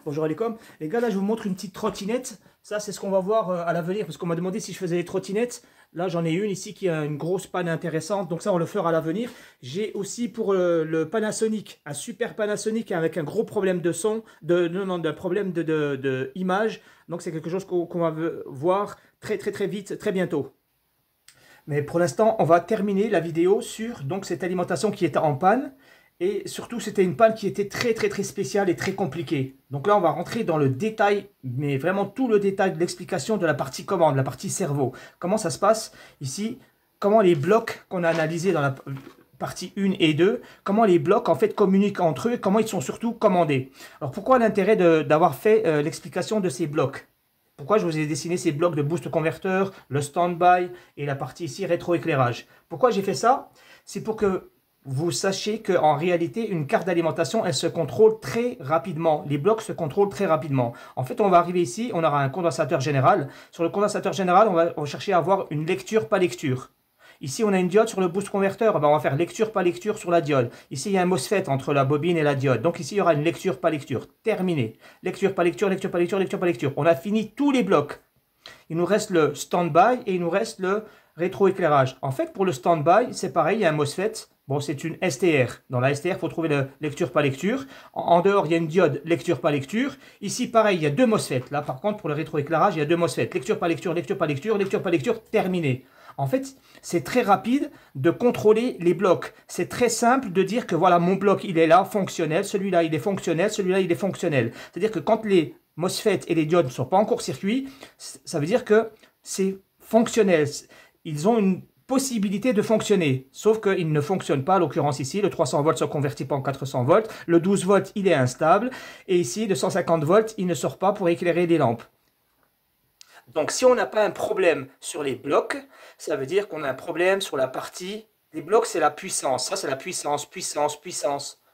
Bonjour Alicom. Les gars, là je vous montre une petite trottinette. Ça c'est ce qu'on va voir à l'avenir parce qu'on m'a demandé si je faisais des trottinettes. Là j'en ai une ici qui a une grosse panne intéressante. Donc ça on le fera à l'avenir. J'ai aussi pour le Panasonic, un super Panasonic avec un gros problème de son, d'un problème de image. Donc c'est quelque chose qu'on va voir très vite, très bientôt. Mais pour l'instant, on va terminer la vidéo sur donc cette alimentation qui était en panne. Et surtout, c'était une panne qui était très spéciale et très compliquée. Donc là, on va rentrer dans le détail, mais vraiment tout le détail de l'explication de la partie commande, la partie cerveau. Comment ça se passe ici, comment les blocs qu'on a analysés dans la partie 1 et 2, comment les blocs en fait communiquent entre eux, comment ils sont surtout commandés. Alors pourquoi l'intérêt d'avoir fait l'explication de ces blocs? Pourquoi je vous ai dessiné ces blocs de boost converteur, le stand-by et la partie ici rétroéclairage? Pourquoi j'ai fait ça? C'est pour que vous sachiez qu'en réalité, une carte d'alimentation, elle se contrôle très rapidement. Les blocs se contrôlent très rapidement. En fait, on va arriver ici, on aura un condensateur général. Sur le condensateur général, on va chercher à avoir une lecture pas lecture. Ici, on a une diode sur le boost converteur. Ben, on va faire lecture pas lecture sur la diode. Ici, il y a un MOSFET entre la bobine et la diode. Donc ici, il y aura une lecture pas lecture. Terminé. Lecture pas lecture, lecture pas lecture, lecture pas lecture. On a fini tous les blocs. Il nous reste le stand-by et il nous reste le rétroéclairage. En fait, pour le stand-by, c'est pareil, il y a un MOSFET. Bon, c'est une STR. Dans la STR, il faut trouver la lecture pas lecture. En dehors, il y a une diode lecture pas lecture. Ici, pareil, il y a deux MOSFET. Là, par contre, pour le rétroéclairage, il y a deux MOSFET. Lecture pas lecture, lecture pas lecture, lecture pas lecture, terminé. En fait, c'est très rapide de contrôler les blocs. C'est très simple de dire que voilà, mon bloc, il est là, fonctionnel. Celui-là, il est fonctionnel. Celui-là, il est fonctionnel. C'est-à-dire que quand les MOSFET et les diodes ne sont pas en court-circuit, ça veut dire que c'est fonctionnel. Ils ont une possibilité de fonctionner, sauf qu'il ne fonctionne pas, à l'occurrence ici, le 300 volts ne se convertit pas en 400 volts, le 12 volts il est instable, et ici le 150 volts il ne sort pas pour éclairer les lampes. Donc si on n'a pas un problème sur les blocs, ça veut dire qu'on a un problème sur la partie, les blocs c'est la puissance, ça c'est la puissance.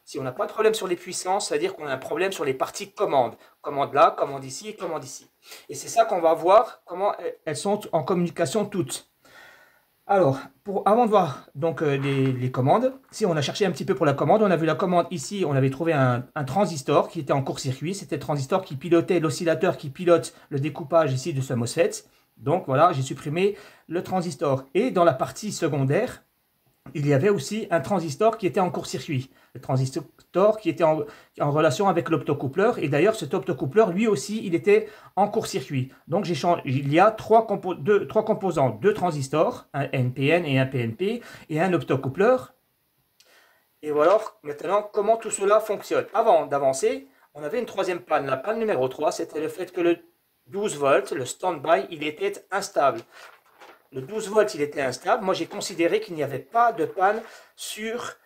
Si on n'a pas de problème sur les puissances, ça veut dire qu'on a un problème sur les parties commandes. Commande là, commande ici, commande ici. Et c'est ça qu'on va voir, comment elles sont en communication toutes. Alors, avant de voir donc les commandes, si on a cherché un petit peu pour la commande, on a vu la commande ici, on avait trouvé un transistor qui était en court-circuit. C'était le transistor qui pilotait l'oscillateur qui pilote le découpage ici de ce MOSFET. Donc voilà, j'ai supprimé le transistor. Et dans la partie secondaire, il y avait aussi un transistor qui était en court-circuit. Le transistor qui était en relation avec l'optocoupleur. Et d'ailleurs, cet optocoupleur, lui aussi, il était en court-circuit. Donc, il y a trois composants, deux transistors, un NPN et un PNP, et un optocoupleur. Et voilà maintenant comment tout cela fonctionne. Avant d'avancer, on avait une troisième panne. La panne numéro 3, c'était le fait que le 12 volts, le stand-by, il était instable. Le 12 volts, il était instable. Moi, j'ai considéré qu'il n'y avait pas de panne sur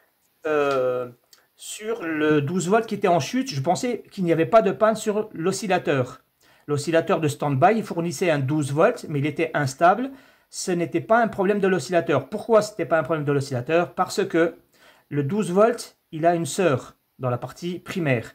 le 12 volts qui était en chute. Je pensais qu'il n'y avait pas de panne sur l'oscillateur. L'oscillateur de stand-by, il fournissait un 12 volts, mais il était instable. Ce n'était pas un problème de l'oscillateur. Pourquoi ce n'était pas un problème de l'oscillateur? Parce que le 12 volts, il a une sœur dans la partie primaire.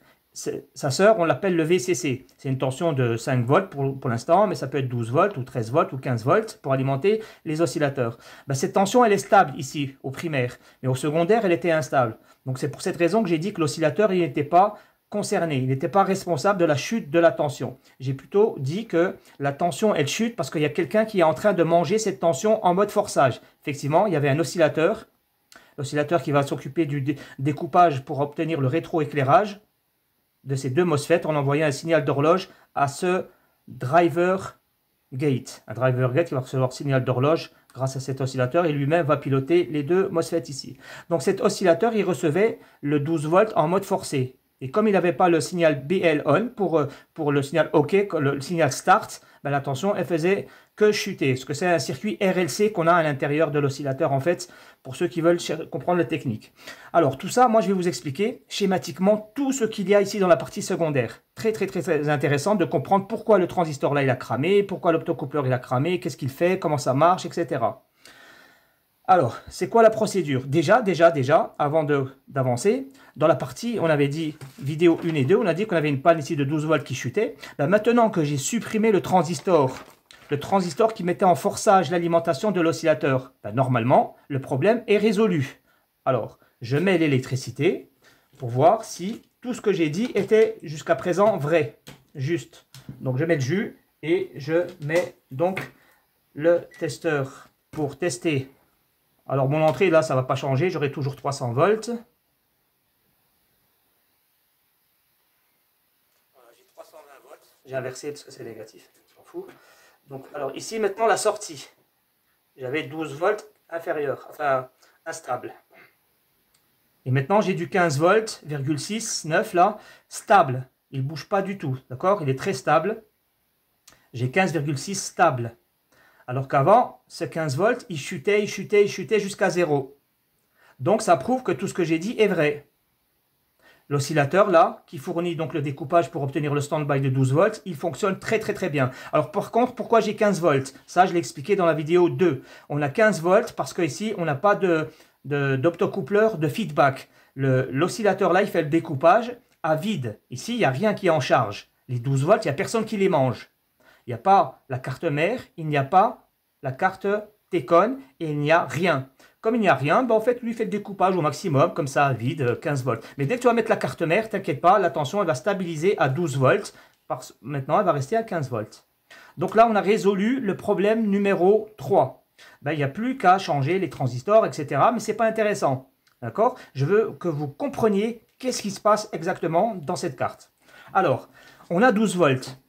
Sa sœur, on l'appelle le VCC. C'est une tension de 5 volts pour l'instant, mais ça peut être 12 volts ou 13 volts ou 15 volts pour alimenter les oscillateurs. Ben, cette tension, elle est stable ici, au primaire, mais au secondaire, elle était instable. Donc c'est pour cette raison que j'ai dit que l'oscillateur, il n'était pas concerné, il n'était pas responsable de la chute de la tension. J'ai plutôt dit que la tension, elle chute parce qu'il y a quelqu'un qui est en train de manger cette tension en mode forçage. Effectivement, il y avait un oscillateur, l'oscillateur qui va s'occuper du découpage pour obtenir le rétroéclairage de ces deux MOSFET. On envoyait un signal d'horloge à ce driver gate. Un driver gate qui va recevoir signal d'horloge grâce à cet oscillateur et lui-même va piloter les deux MOSFET ici. Donc cet oscillateur, il recevait le 12 volts en mode forcé. Et comme il n'avait pas le signal BL on pour le signal OK, le signal start, ben la tension, elle faisait que chuter. Parce que c'est un circuit RLC qu'on a à l'intérieur de l'oscillateur, en fait, pour ceux qui veulent comprendre la technique. Alors, tout ça, moi, je vais vous expliquer schématiquement tout ce qu'il y a ici dans la partie secondaire. Très intéressant de comprendre pourquoi le transistor là, il a cramé, pourquoi l'optocoupleur, il a cramé, qu'est-ce qu'il fait, comment ça marche, etc. Alors, c'est quoi la procédure? Déjà, avant d'avancer, dans la partie, on avait dit vidéo 1 et 2, on a dit qu'on avait une panne ici de 12 volts qui chutait. Ben, maintenant que j'ai supprimé le transistor qui mettait en forçage l'alimentation de l'oscillateur, ben, normalement, le problème est résolu. Alors, je mets l'électricité pour voir si tout ce que j'ai dit était jusqu'à présent vrai, juste. Donc je mets le jus et je mets donc le testeur pour tester. Alors mon entrée là, ça ne va pas changer, j'aurai toujours 300 volts. Voilà, j'ai 320 volts. J'ai inversé parce que c'est négatif, on s'en fout. Donc alors ici maintenant la sortie. J'avais 12 volts inférieur, enfin instable. Et maintenant, j'ai du 15 volts, 6, 9 là, stable. Il ne bouge pas du tout, d'accord? Il est très stable. J'ai 15,6 stable. Alors qu'avant, ce 15 volts, il chutait, il chutait, il chutait jusqu'à 0. Donc, ça prouve que tout ce que j'ai dit est vrai. L'oscillateur là, qui fournit donc le découpage pour obtenir le stand-by de 12 volts, il fonctionne très très très bien. Alors par contre, pourquoi j'ai 15 volts? Ça, je l'ai expliqué dans la vidéo 2. On a 15 volts parce qu'ici, on n'a pas d'optocoupleur de feedback. L'oscillateur là, il fait le découpage à vide. Ici, il n'y a rien qui est en charge. Les 12 volts, il n'y a personne qui les mange. Il n'y a pas la carte mère, il n'y a pas la carte Tcon et il n'y a rien. Comme il n'y a rien, ben en fait, lui fait le découpage au maximum, comme ça, à vide, 15 volts. Mais dès que tu vas mettre la carte mère, t'inquiète pas, la tension, elle va stabiliser à 12 volts. Maintenant, elle va rester à 15 volts. Donc là, on a résolu le problème numéro 3. Ben, il n'y a plus qu'à changer les transistors, etc. Mais ce n'est pas intéressant. D'accord? Je veux que vous compreniez qu'est-ce qui se passe exactement dans cette carte. Alors, on a 12 volts.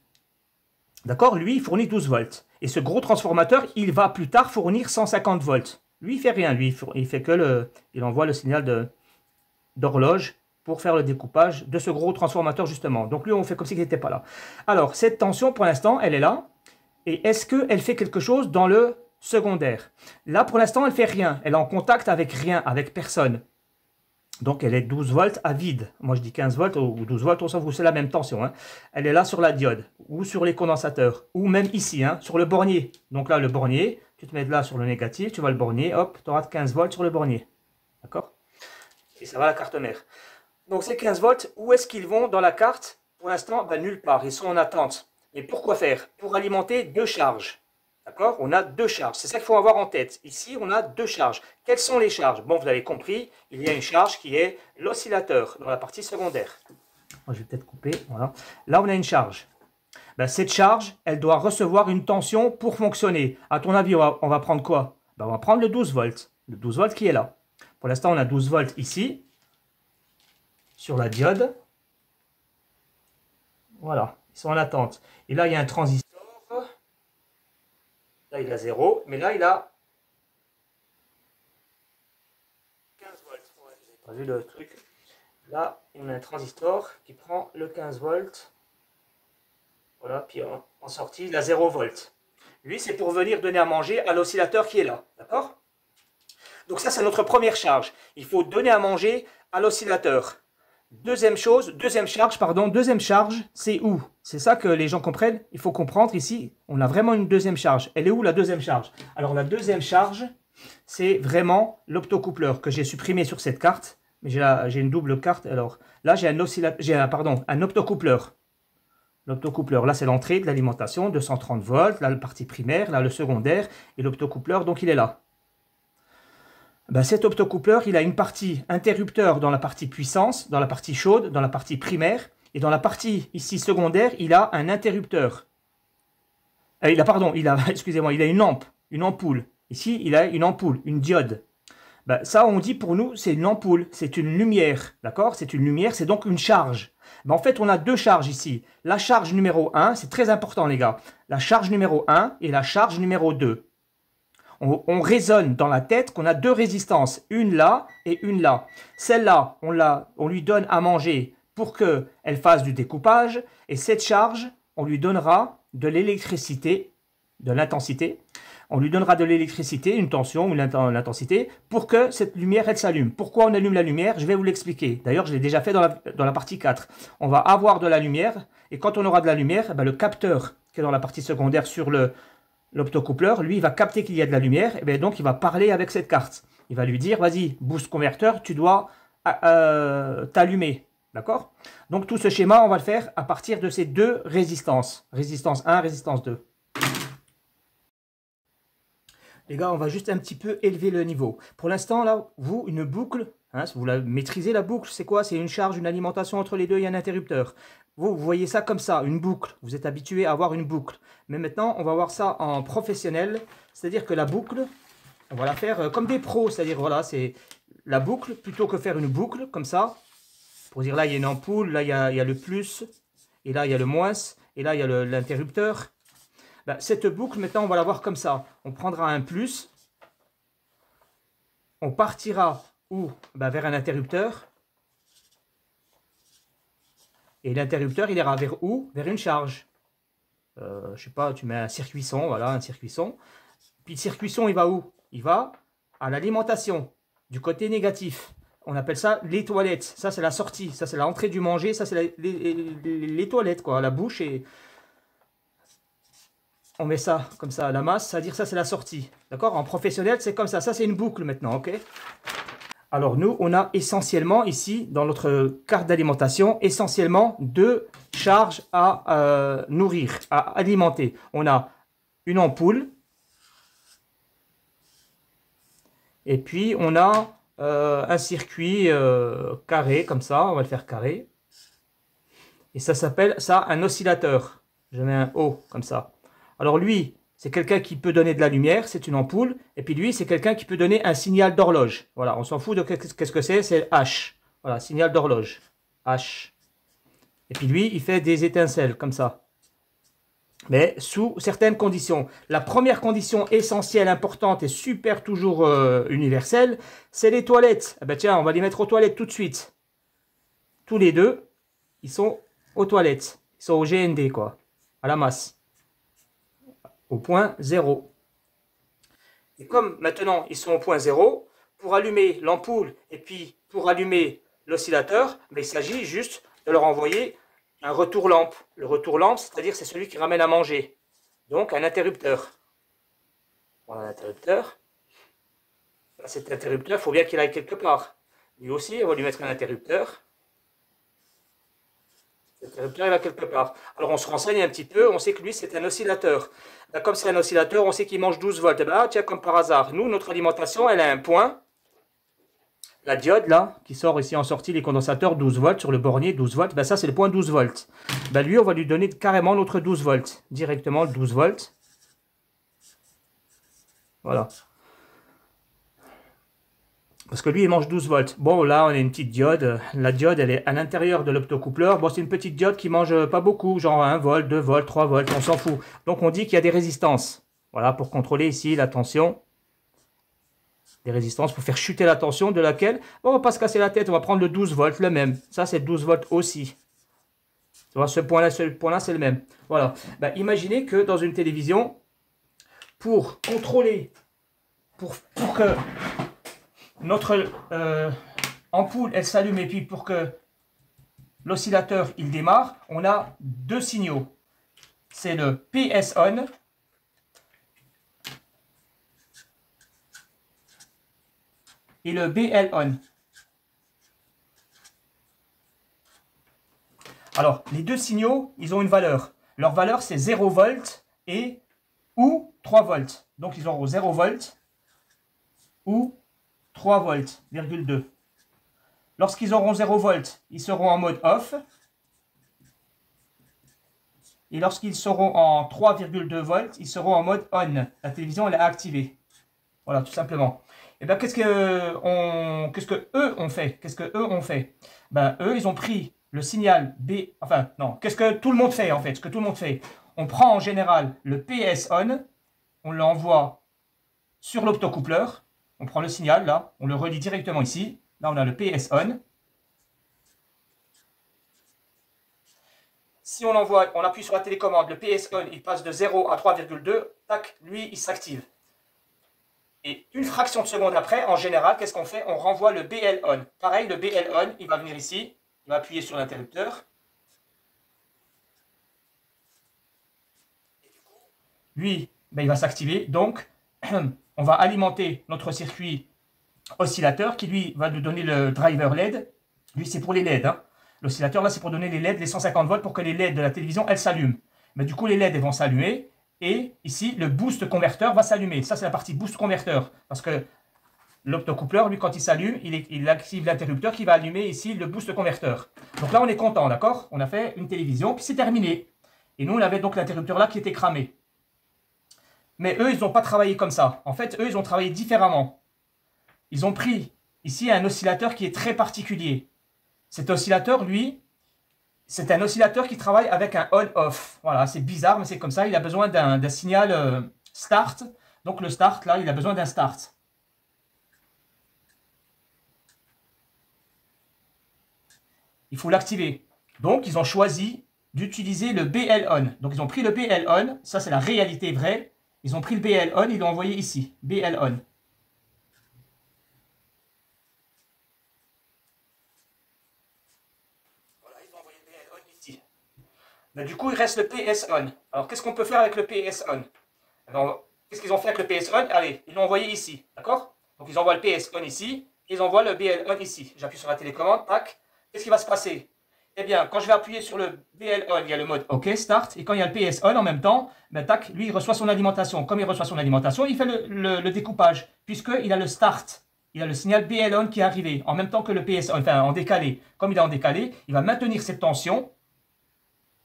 D'accord? Lui, il fournit 12 volts. Et ce gros transformateur, il va plus tard fournir 150 volts. Lui, il fait rien. Lui, il fait que il envoie le signal d'horloge pour faire le découpage de ce gros transformateur, justement. Donc lui, on fait comme s'il n'était pas là. Alors, cette tension, pour l'instant, elle est là. Et est-ce qu'elle fait quelque chose dans le secondaire? Là, pour l'instant, elle ne fait rien. Elle est en contact avec rien, avec personne. Donc, elle est 12 volts à vide. Moi, je dis 15 volts ou 12 volts, on s'en fout, c'est la même tension. Hein. Elle est là sur la diode, ou sur les condensateurs, ou même ici, hein, sur le bornier. Donc là, le bornier, tu te mets là sur le négatif, tu vas le bornier, hop, tu auras 15 volts sur le bornier. D'accord? Et ça va la carte mère. Donc, ces 15 volts, où est-ce qu'ils vont dans la carte? Pour l'instant, ben, nulle part, ils sont en attente. Et pourquoi faire? Pour alimenter deux charges. D'accord? On a deux charges. C'est ça qu'il faut avoir en tête. Ici, on a deux charges. Quelles sont les charges? Bon, vous avez compris, il y a une charge qui est l'oscillateur dans la partie secondaire. Moi, je vais peut-être couper. Voilà. Là, on a une charge. Ben, cette charge, elle doit recevoir une tension pour fonctionner. À ton avis, on va prendre quoi? Ben, on va prendre le 12 volts. Le 12 volts qui est là. Pour l'instant, on a 12 volts ici, sur la diode. Voilà, ils sont en attente. Et là, il y a un transistor. Là, il a 0, mais là, il a 15 volts. Ouais, vous n'avez pas vu le truc. Là, on a un transistor qui prend le 15 volts. Voilà, puis en sortie, il a 0 volts. Lui, c'est pour venir donner à manger à l'oscillateur qui est là. D'accord? Donc ça, c'est notre première charge. Il faut donner à manger à l'oscillateur. Deuxième charge, c'est où? C'est ça que les gens comprennent. Il faut comprendre ici, on a vraiment une deuxième charge. Elle est où la deuxième charge? Alors la deuxième charge, c'est vraiment l'optocoupleur que j'ai supprimé sur cette carte. Mais j'ai une double carte. Alors là, j'ai un optocoupleur. L'optocoupleur, là, c'est l'entrée de l'alimentation, 230 volts. Là, la partie primaire, là, le secondaire. Et l'optocoupleur, donc, il est là. Ben, cet optocoupleur, il a une partie interrupteur dans la partie puissance, dans la partie chaude, dans la partie primaire. Et dans la partie ici secondaire, il a un interrupteur. Excusez-moi, il a une ampoule. Ici, il a une ampoule, une diode. Ben, ça, on dit pour nous, c'est une ampoule, c'est une lumière. D'accord? C'est une lumière, c'est donc une charge. Ben, en fait, on a deux charges ici. La charge numéro 1, c'est très important, les gars. La charge numéro 1 et la charge numéro 2. On raisonne dans la tête qu'on a deux résistances, une là et une là. Celle-là, on lui donne à manger pour qu'elle fasse du découpage. Et cette charge, on lui donnera de l'électricité, de l'intensité. On lui donnera de l'électricité, une tension ou l'intensité, pour que cette lumière, elle s'allume. Pourquoi on allume la lumière? Je vais vous l'expliquer. D'ailleurs, je l'ai déjà fait dans la partie 4. On va avoir de la lumière, et quand on aura de la lumière, ben, le capteur qui est dans la partie secondaire sur l'optocoupleur, lui, il va capter qu'il y a de la lumière, et bien donc il va parler avec cette carte. Il va lui dire, vas-y, boost converteur, tu dois t'allumer. D'accord? Donc tout ce schéma, on va le faire à partir de ces deux résistances. Résistance 1, résistance 2. Les gars, on va juste un petit peu élever le niveau. Pour l'instant, là, une boucle, Hein, vous la maîtrisez la boucle, c'est quoi? C'est une charge, une alimentation entre les deux et un interrupteur. Vous voyez ça comme ça, une boucle. Vous êtes habitué à avoir une boucle. Mais maintenant, on va voir ça en professionnel. C'est-à-dire que la boucle, on va la faire comme des pros. C'est-à-dire, voilà, c'est la boucle, plutôt que faire une boucle comme ça. Pour dire, là, il y a une ampoule, là, il y a le plus, et là, il y a le moins, et là, il y a l'interrupteur. Ben, cette boucle, maintenant, on va la voir comme ça. On prendra un plus, on partira où? Ben, vers un interrupteur. Et l'interrupteur, il ira vers où? Vers une charge. Je sais pas, tu mets un circuit son, voilà, un circuit son. Puis le circuit son, il va où? Il va à l'alimentation, du côté négatif. On appelle ça les toilettes. Ça, c'est la sortie. Ça, c'est l'entrée du manger. Ça, c'est les toilettes, quoi. La bouche et... On met ça comme ça à la masse. C'est-à-dire ça, c'est la sortie. D'accord? En professionnel, c'est comme ça. Ça, c'est une boucle maintenant, ok? Alors, nous, on a essentiellement ici, dans notre carte d'alimentation, essentiellement deux charges à nourrir, à alimenter. On a une ampoule. Et puis, on a un circuit carré, comme ça. On va le faire carré. Et ça s'appelle ça un oscillateur. Je mets un O, comme ça. Alors lui, c'est quelqu'un qui peut donner de la lumière, c'est une ampoule. Et puis lui, c'est quelqu'un qui peut donner un signal d'horloge. Voilà, on s'en fout de qu'est-ce que c'est H. Voilà, signal d'horloge. H. Et puis lui, il fait des étincelles, comme ça. Mais sous certaines conditions. La première condition essentielle, importante et super toujours universelle, c'est les toilettes. Ah ben tiens, on va les mettre aux toilettes tout de suite. Tous les deux, ils sont aux toilettes. Ils sont au GND, quoi. À la masse. Au point 0. Et comme maintenant, ils sont au point 0, pour allumer l'ampoule et puis pour allumer l'oscillateur, il s'agit juste de leur envoyer un retour lampe. Le retour lampe, c'est-à-dire c'est celui qui ramène à manger. Donc un interrupteur. Voilà l'interrupteur. Cet interrupteur, il faut bien qu'il aille quelque part. Lui aussi, on va lui mettre un interrupteur. L'interrupteur, il va quelque part. Alors on se renseigne un petit peu, on sait que lui c'est un oscillateur. Là, comme c'est un oscillateur, on sait qu'il mange 12 volts. Et ben, tiens, comme par hasard, nous, notre alimentation, elle a un point. La diode, là, qui sort ici en sortie, les condensateurs, 12 volts, sur le bornier, 12 volts, ben ça c'est le point 12 volts. Ben lui, on va lui donner carrément notre 12 volts. Directement le 12 volts. Voilà. Parce que lui, il mange 12 volts. Bon, là, on a une petite diode. La diode, elle est à l'intérieur de l'optocoupleur. Bon, c'est une petite diode qui mange pas beaucoup, genre 1 volt, 2 volts, 3 volts, on s'en fout. Donc, on dit qu'il y a des résistances. Voilà, pour contrôler ici la tension. Des résistances pour faire chuter la tension de laquelle, bon, on va pas se casser la tête, on va prendre le 12 volts, le même. Ça, c'est 12 volts aussi. Tu vois, ce point-là, c'est le même. Voilà. Ben, imaginez que dans une télévision, pour contrôler, pour que notre ampoule, elle s'allume et puis pour que l'oscillateur, il démarre, on a deux signaux. C'est le PS on et le BL on. Alors, les deux signaux, ils ont une valeur. Leur valeur, c'est 0 volt et ou 3 volts. Donc, ils auront 0 volt ou 3 volts, 2. Lorsqu'ils auront 0 volt, ils seront en mode off. Et lorsqu'ils seront en 3,2 volts, ils seront en mode on. La télévision, elle est activée. Voilà, tout simplement. Et bien, qu'est-ce que eux ont fait? Qu'est-ce que eux ont fait? Ben, eux, ils ont pris le signal B. Enfin, non. Qu'est-ce que tout le monde fait, en fait? Ce que tout le monde fait. On prend en général le PS on, on l'envoie sur l'optocoupleur. On prend le signal, là, on le relie directement ici. Là, on a le PS on. Si on envoie, on appuie sur la télécommande, le PS on, il passe de 0 à 3,2, tac, lui, il s'active. Et une fraction de seconde après, en général, qu'est-ce qu'on fait? On renvoie le BL on. Pareil, le BL on, il va venir ici, il va appuyer sur l'interrupteur. Lui, ben, il va s'activer. Donc, on va alimenter notre circuit oscillateur qui, lui, va nous donner le driver LED. Lui, c'est pour les LED. Hein. L'oscillateur, là, c'est pour donner les LED, les 150 volts, pour que les LED de la télévision, elles s'allument. Mais du coup, les LED, elles vont s'allumer. Et ici, le boost converteur va s'allumer. Ça, c'est la partie boost converteur. Parce que L'optocoupleur, lui, quand il s'allume, il active l'interrupteur qui va allumer ici le boost converteur. Donc là, on est content, d'accord? On a fait une télévision, puis c'est terminé. Et nous, on avait donc l'interrupteur là qui était cramé. Mais eux, ils n'ont pas travaillé comme ça. En fait, eux, ils ont travaillé différemment. Ils ont pris ici un oscillateur qui est très particulier. Cet oscillateur, lui, c'est un oscillateur qui travaille avec un on-off. Voilà, c'est bizarre, mais c'est comme ça. Il a besoin d'un signal start. Donc le start, là, il a besoin d'un start. Il faut l'activer. Donc, ils ont choisi d'utiliser le BL-on. Donc, ils ont pris le BL-on. Ça, c'est la réalité vraie. Ils ont pris le BL-on, ils l'ont envoyé ici. BL-on. Voilà, ils ont envoyé le BL-on ici. Mais du coup, il reste le PS-on. Alors, qu'est-ce qu'on peut faire avec le PS-on? Alors, qu'est-ce qu'ils ont fait avec le PS-on? Allez, ils l'ont envoyé ici. D'accord? Donc, ils envoient le PS-on ici. Ils envoient le BL-on ici. J'appuie sur la télécommande. Tac. Qu'est-ce qui va se passer? Eh bien, quand je vais appuyer sur le BL-on, il y a le mode OK, Start. Et quand il y a le PS-on en même temps, ben, tac, lui, il reçoit son alimentation. Comme il reçoit son alimentation, il fait le découpage. Puisqu'il a le Start. Il a le signal BL-on qui est arrivé. En même temps que le PS-on, enfin en décalé. Comme il est en décalé, il va maintenir cette tension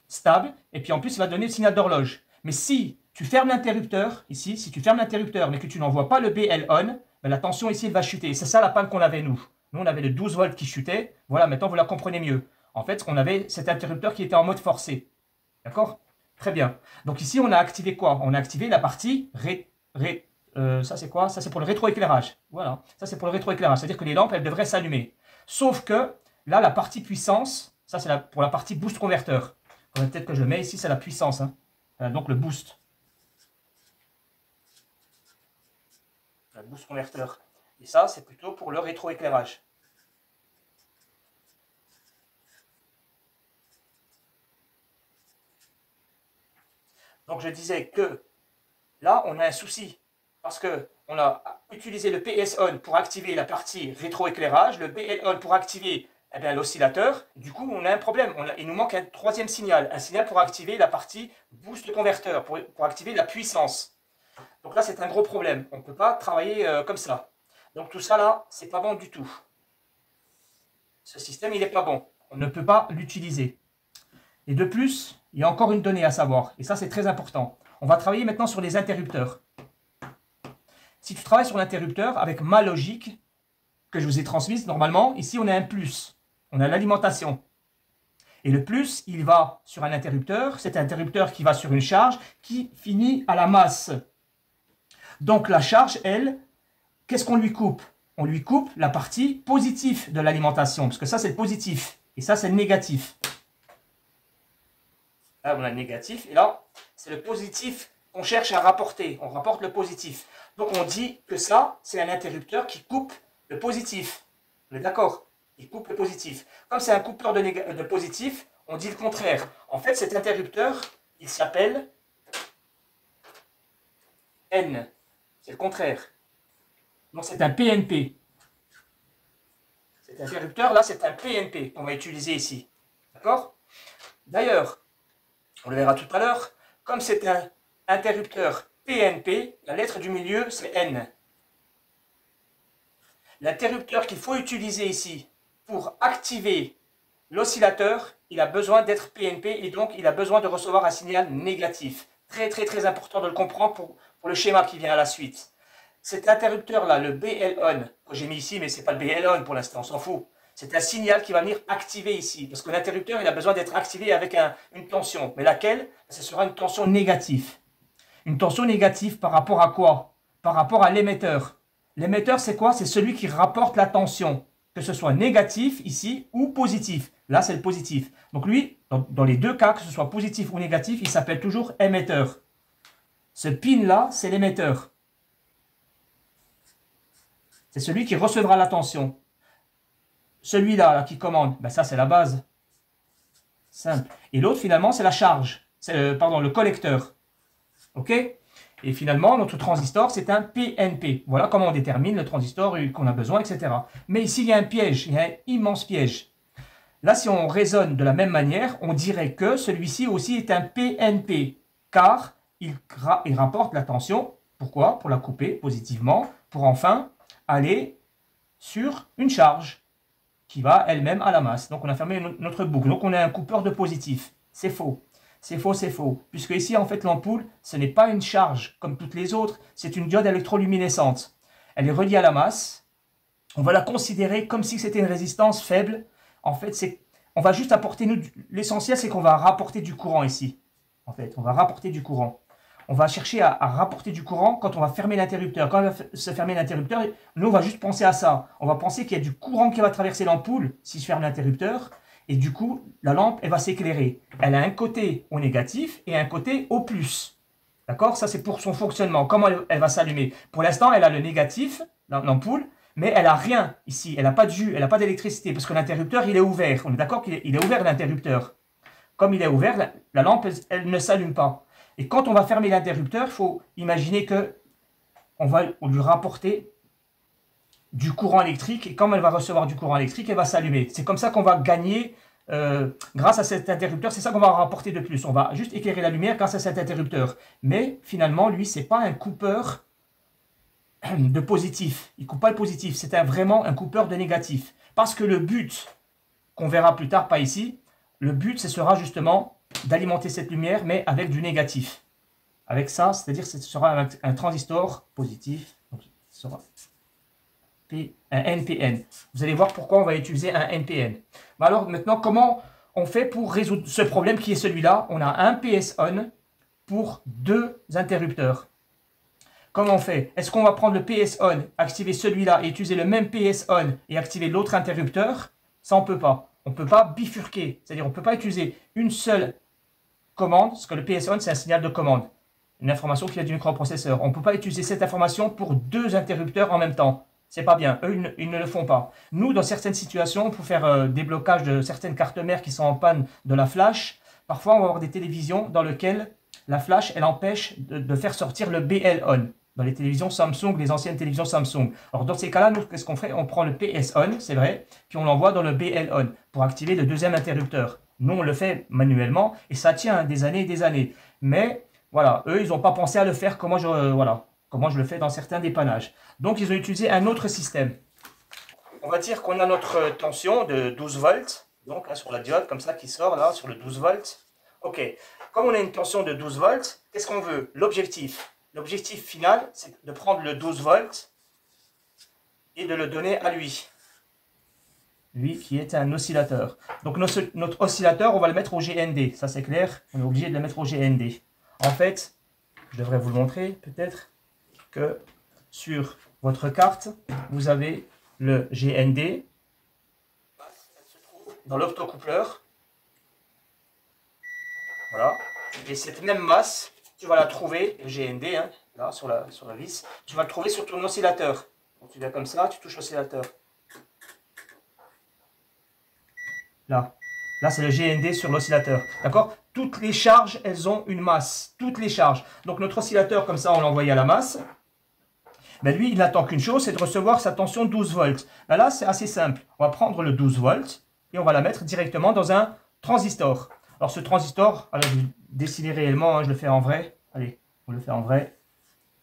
stable. Et puis en plus, il va donner le signal d'horloge. Mais si tu fermes l'interrupteur, ici, si tu fermes l'interrupteur, mais que tu n'envoies pas le BL-on, ben, la tension ici, elle va chuter. C'est ça la panne qu'on avait, nous. Nous, on avait le 12 volts qui chutait. Voilà, maintenant, vous la comprenez mieux. En fait, on avait cet interrupteur qui était en mode forcé. D'accord? Très bien. Donc ici, on a activé quoi? On a activé la partie ça, c'est quoi? Ça, c'est pour le rétroéclairage. Voilà. Ça, c'est pour le rétroéclairage. C'est-à-dire que les lampes, elles devraient s'allumer. Sauf que, là, la partie puissance, ça, c'est pour la partie boost converteur. Peut-être que je le mets ici, c'est la puissance. Hein. Donc, le boost. Le boost converteur. Et ça, c'est plutôt pour le rétroéclairage. Donc je disais que là, on a un souci parce qu'on a utilisé le PS-on pour activer la partie rétroéclairage, le BL-on pour activer l'oscillateur. Du coup, on a un problème. Il nous manque un troisième signal, un signal pour activer la partie boost converteur, pour activer la puissance. Donc là, c'est un gros problème. On ne peut pas travailler comme ça. Donc tout ça là, c'est pas bon du tout. Ce système, il n'est pas bon. On ne peut pas l'utiliser. Et de plus, il y a encore une donnée à savoir, et ça c'est très important. On va travailler maintenant sur les interrupteurs. Si tu travailles sur l'interrupteur avec ma logique que je vous ai transmise, normalement, ici on a un plus, on a l'alimentation. Et le plus, il va sur un interrupteur, c'est un interrupteur qui va sur une charge qui finit à la masse. Donc la charge, elle, qu'est-ce qu'on lui coupe? On lui coupe la partie positive de l'alimentation, parce que ça c'est le positif, et ça c'est le négatif. Là, on a le négatif. Et là, c'est le positif qu'on cherche à rapporter. On rapporte le positif. Donc, on dit que ça, c'est un interrupteur qui coupe le positif. On est d'accord? Il coupe le positif. Comme c'est un coupeur de positif, on dit le contraire. En fait, cet interrupteur, il s'appelle N. C'est le contraire. Donc, c'est un PNP. Cet interrupteur, là, c'est un PNP qu'on va utiliser ici. D'accord? D'ailleurs, on le verra tout à l'heure, comme c'est un interrupteur PNP, la lettre du milieu c'est N. L'interrupteur qu'il faut utiliser ici pour activer l'oscillateur, il a besoin d'être PNP et donc il a besoin de recevoir un signal négatif. Très très très important de le comprendre pour le schéma qui vient à la suite. Cet interrupteur-là, le BL-on, que j'ai mis ici, mais ce n'est pas le BL-on pour l'instant, on s'en fout. C'est un signal qui va venir activer ici. Parce que l'interrupteur, il a besoin d'être activé avec une tension. Mais laquelle? Ce sera une tension négative. Une tension négative par rapport à quoi? Par rapport à l'émetteur. L'émetteur, c'est quoi? C'est celui qui rapporte la tension. Que ce soit négatif ici ou positif. Là, c'est le positif. Donc lui, dans les deux cas, que ce soit positif ou négatif, il s'appelle toujours émetteur. Ce pin-là, c'est l'émetteur. C'est celui qui recevra la tension. Celui-là là, qui commande, ben ça c'est la base. Simple. Et l'autre finalement c'est la charge. C'est pardon, le collecteur. Ok? Et finalement notre transistor c'est un PNP. Voilà comment on détermine le transistor qu'on a besoin, etc. Mais ici il y a un piège, il y a un immense piège. Là si on raisonne de la même manière, on dirait que celui-ci aussi est un PNP. Car il rapporte la tension. Pourquoi? Pour la couper positivement. Pour enfin aller sur une charge qui va elle-même à la masse. Donc on a fermé notre boucle. Donc on a un coupeur de positif. C'est faux. C'est faux, c'est faux. Puisque ici, en fait, l'ampoule, ce n'est pas une charge comme toutes les autres. C'est une diode électroluminescente. Elle est reliée à la masse. On va la considérer comme si c'était une résistance faible. En fait, on va juste apporter, l'essentiel, c'est qu'on va rapporter du courant ici. En fait, on va rapporter du courant. On va chercher à rapporter du courant quand on va fermer l'interrupteur. Quand on va se fermer l'interrupteur, nous, on va juste penser à ça. On va penser qu'il y a du courant qui va traverser l'ampoule si je ferme l'interrupteur. Et du coup, la lampe, elle va s'éclairer. Elle a un côté au négatif et un côté au plus. D'accord? Ça, c'est pour son fonctionnement. Comment elle va s'allumer? Pour l'instant, elle a le négatif, l'ampoule, mais elle n'a rien ici. Elle n'a pas de jus, elle n'a pas d'électricité, parce que l'interrupteur, il est ouvert. On est d'accord qu'il est ouvert, l'interrupteur. Comme il est ouvert, la lampe, elle ne s'allume pas. Et quand on va fermer l'interrupteur, il faut imaginer que on va lui rapporter du courant électrique, et comme elle va recevoir du courant électrique, elle va s'allumer. C'est comme ça qu'on va gagner, grâce à cet interrupteur, c'est ça qu'on va rapporter de plus. On va juste éclairer la lumière grâce à cet interrupteur. Mais finalement, lui, c'est pas un coupeur de positif. Il ne coupe pas le positif, c'est vraiment un coupeur de négatif. Parce que le but, qu'on verra plus tard, pas ici, le but, ce sera justement d'alimenter cette lumière, mais avec du négatif. Avec ça, c'est-à-dire que ce sera un transistor positif. Donc, ce sera un NPN. Vous allez voir pourquoi on va utiliser un NPN. Alors maintenant, comment on fait pour résoudre ce problème qui est celui-là? On a un PS-on pour deux interrupteurs. Comment on fait? Est-ce qu'on va prendre le PS-on, activer celui-là et utiliser le même PS-on et activer l'autre interrupteur? Ça, on ne peut pas. On ne peut pas bifurquer. C'est-à-dire on ne peut pas utiliser une seule commande, parce que le PS-on, c'est un signal de commande. Une information qui vient du microprocesseur. On ne peut pas utiliser cette information pour deux interrupteurs en même temps. C'est pas bien. Eux, ils ne le font pas. Nous, dans certaines situations, pour faire des blocages de certaines cartes mères qui sont en panne de la flash, parfois on va avoir des télévisions dans lesquelles la flash, elle empêche de faire sortir le BL-on. Dans les télévisions Samsung, les anciennes télévisions Samsung. Alors dans ces cas-là, nous, qu'est-ce qu'on fait? On prend le PS-on, c'est vrai, puis on l'envoie dans le BL-on pour activer le deuxième interrupteur. Nous, on le fait manuellement et ça tient des années et des années. Mais voilà, eux, ils n'ont pas pensé à le faire comment je le fais dans certains dépannages. Donc, ils ont utilisé un autre système. On va dire qu'on a notre tension de 12 volts, donc hein, sur la diode, comme ça, qui sort là, sur le 12 volts. Ok, comme on a une tension de 12 volts, qu'est-ce qu'on veut? L'objectif. L'objectif final, c'est de prendre le 12 volts et de le donner à lui. Lui qui est un oscillateur. Donc, notre oscillateur, on va le mettre au GND. Ça, c'est clair. On est obligé de le mettre au GND. En fait, je devrais vous le montrer, peut-être, que sur votre carte, vous avez le GND. Elle se trouve dans l'optocoupleur. Voilà. Et cette même masse, tu vas la trouver, le GND, hein, là, sur la vis, tu vas le trouver sur ton oscillateur. Donc tu viens comme ça, tu touches l'oscillateur. Là. Là, c'est le GND sur l'oscillateur. D'accord? Toutes les charges, elles ont une masse. Toutes les charges. Donc, notre oscillateur, comme ça, on l'a envoyé à la masse. Ben, lui, il n'attend qu'une chose, c'est de recevoir sa tension 12 volts. Ben, là, c'est assez simple. On va prendre le 12 volts et on va la mettre directement dans un transistor. Alors, ce transistor, alors, je vais dessiner réellement, hein, je le fais en vrai. Allez, on le fait en vrai.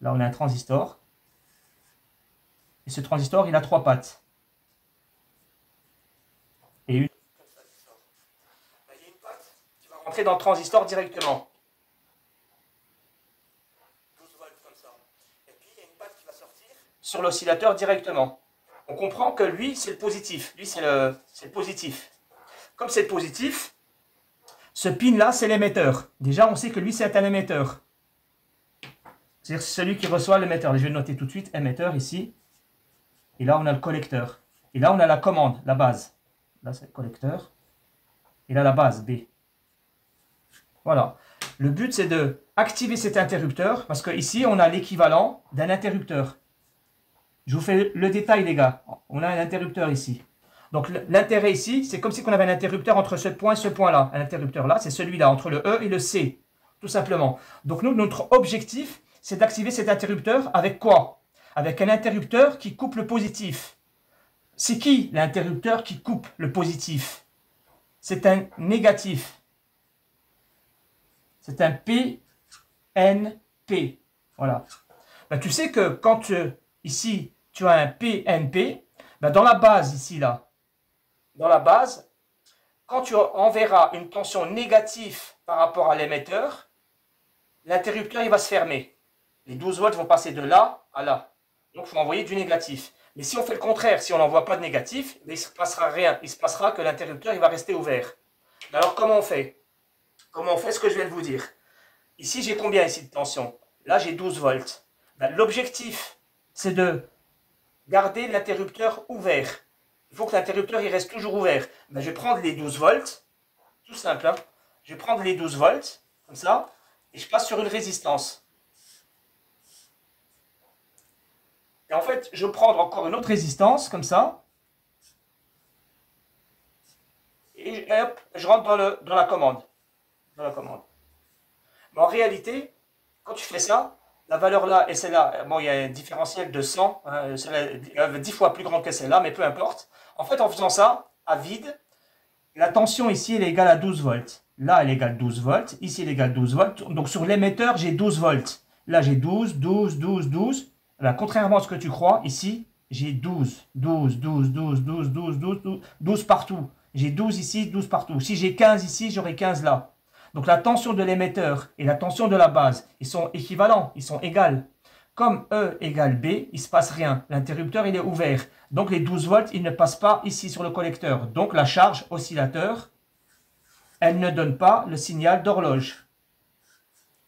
Là, on a un transistor. Et ce transistor, il a trois pattes. Et une. Rentrer dans le transistor directement. 12 volts comme ça. Et puis il y a une patte qui va sortir sur l'oscillateur directement. On comprend que lui, c'est le positif. Lui, c'est le positif. Comme c'est le positif, ce pin-là, c'est l'émetteur. Déjà, on sait que lui, c'est un émetteur. C'est-à-dire celui qui reçoit l'émetteur. Je vais le noter tout de suite, émetteur ici. Et là, on a le collecteur. Et là, on a la commande, la base. Là, c'est le collecteur. Et là, la base, B. Voilà. Le but, c'est de activer cet interrupteur, parce qu'ici, on a l'équivalent d'un interrupteur. Je vous fais le détail, les gars. On a un interrupteur ici. Donc, l'intérêt ici, c'est comme si on avait un interrupteur entre ce point et ce point-là. Un interrupteur là, c'est celui-là, entre le E et le C, tout simplement. Donc, nous, notre objectif, c'est d'activer cet interrupteur avec quoi? Avec un interrupteur qui coupe le positif. C'est qui l'interrupteur qui coupe le positif? C'est un négatif. C'est un PNP. Voilà. Ben, tu sais que quand ici, tu as un PNP. Ben, dans la base, ici, là, dans la base, quand tu enverras une tension négative par rapport à l'émetteur, l'interrupteur il va se fermer. Les 12 volts vont passer de là à là. Donc, il faut envoyer du négatif. Mais si on fait le contraire, si on n'envoie pas de négatif, il ne se passera rien. Il se passera que l'interrupteur il va rester ouvert. Alors, comment on fait? Comment on fait ce que je viens de vous dire? Ici, j'ai combien ici de tension? Là, j'ai 12 volts. Ben, l'objectif, c'est de garder l'interrupteur ouvert. Il faut que l'interrupteur il reste toujours ouvert. Ben, je vais prendre les 12 volts. Tout simple. Hein? Je vais prendre les 12 volts, comme ça, et je passe sur une résistance. Et en fait, je vais prendre encore une autre résistance, comme ça. Et hop, je rentre dans la commande. Dans la commande. Mais en réalité, quand tu fais ça, la valeur là et celle-là, bon, il y a un différentiel de 100, hein, celle-là est 10 fois plus grande que celle-là, mais peu importe. En fait, en faisant ça, à vide, la tension ici, elle est égale à 12 volts. Là, elle est égale à 12 volts. Ici, elle est égale à 12 volts. Donc, sur l'émetteur, j'ai 12 volts. Là, j'ai 12, 12, 12, 12. Là, contrairement à ce que tu crois, ici, j'ai 12, 12, 12, 12, 12, 12, 12, 12, 12 partout. J'ai 12 ici, 12 partout. Si j'ai 15 ici, j'aurai 15 là. Donc, la tension de l'émetteur et la tension de la base, ils sont équivalents, ils sont égales. Comme E égale B, il ne se passe rien. L'interrupteur, il est ouvert. Donc, les 12 volts, ils ne passent pas ici sur le collecteur. Donc, la charge oscillateur, elle ne donne pas le signal d'horloge.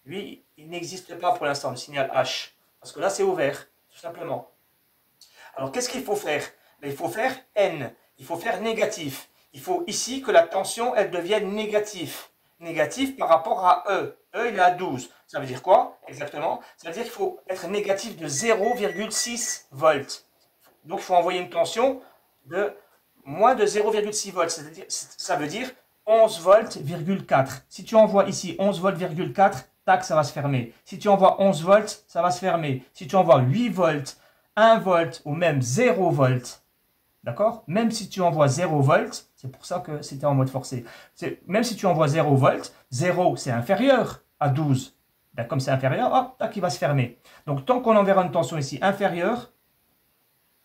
Lui, il n'existe pas pour l'instant, le signal H. Parce que là, c'est ouvert, tout simplement. Alors, qu'est-ce qu'il faut faire? Il faut faire N. Il faut faire négatif. Il faut ici que la tension, elle devienne négative. Négatif par rapport à E. E, il est à 12. Ça veut dire quoi exactement? Ça veut dire qu'il faut être négatif de 0,6 volts. Donc, il faut envoyer une tension de moins de 0,6 volts. Ça veut dire 11 volts, 4. Si tu envoies ici 11 volts, 4, tac, ça va se fermer. Si tu envoies 11 volts, ça va se fermer. Si tu envoies 8 volts, 1 volt ou même 0 volts, d'accord? Même si tu envoies 0 volts, c'est pour ça que c'était en mode forcé. Même si tu envoies 0 volts, 0 c'est inférieur à 12. Ben, comme c'est inférieur, hop, tac, il va se fermer. Donc tant qu'on enverra une tension ici inférieure,